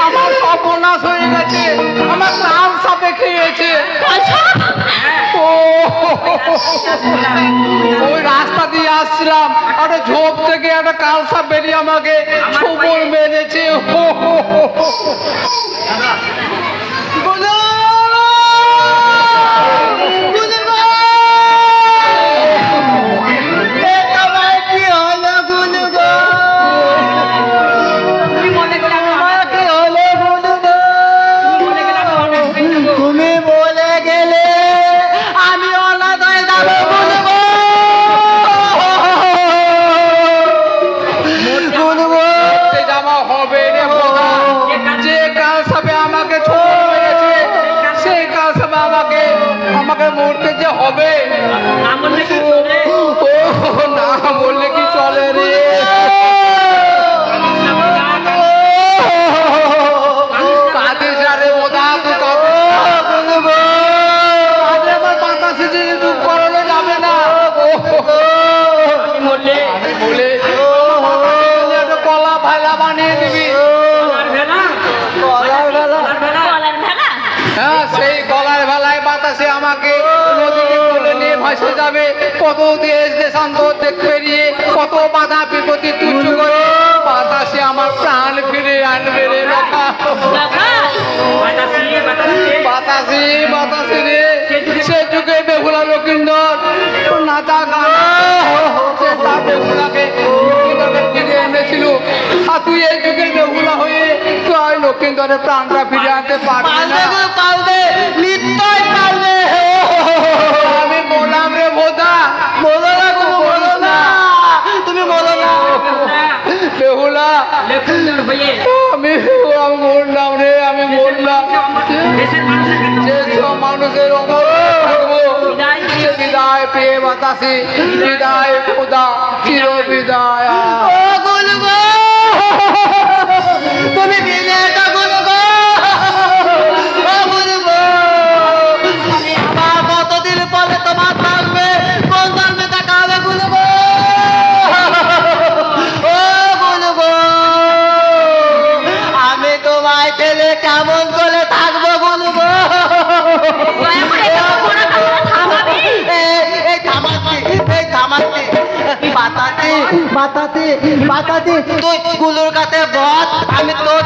আমার সর্বনাশ হয়ে গেছে, আমার কাল সাপে খেয়েছে। ওই রাস্তা দিয়ে আসছিলাম, একটা ঝোপ থেকে একটা কাল সাপ বেরিয়ে আমাকে ছোবল মেরেছে। আমাকে মরতে যে হবে, না বললে কি চলে রে? কাঁদিস রে ওদা, তুই কাঁদে আমার বাতাসে যে দুঃখ করানো যাবে না। আমি বলে কলা ভেলা বানিয়ে দিবি। হ্যাঁ, সেই গলার ভেলায় বাতাসে আমাকে নদীকে তুলে নিয়ে ভাসে যাবে। কত দেশ দেশান্তর দেখ পেরিয়ে, কত বাধা বিপত্তি তুচ্ছ করে বাতাসে আমার প্রাণ ফিরে আনবে রে বাতাসে বাতাসে রে। সে যুগে বেহুলা লক্ষিন্দর নাচা গানা বেহুলাকে ফিরে এনেছিল, আর তুই এই যুগের বেহুলা হয়ে তুই লক্ষিন্দরের প্রাণটা ফিরে আনতে পারবি না। আমি বললাম রে বোধা, বলো না, বলো না, তুমি বলো না বেহুলা। আমি বললাম রে, আমি বললাম যেসব মানুষের অমর থাকবো, বিদায় পেয়ে বাতাসে, বিদায় খোদা, চির বিদায়। তুমি বিদায়টা বলো গো, আমার কতদিন পরে তোমার থাকবে, কোন জন্মে দেখা হবে বলবো, ও বলবো আমি তোমায় পেলে কেমন করে থাকবো বলবো। বাতাতে বাতাতে বাতাতে তুই গুলোর কাছে বল, আমি তোর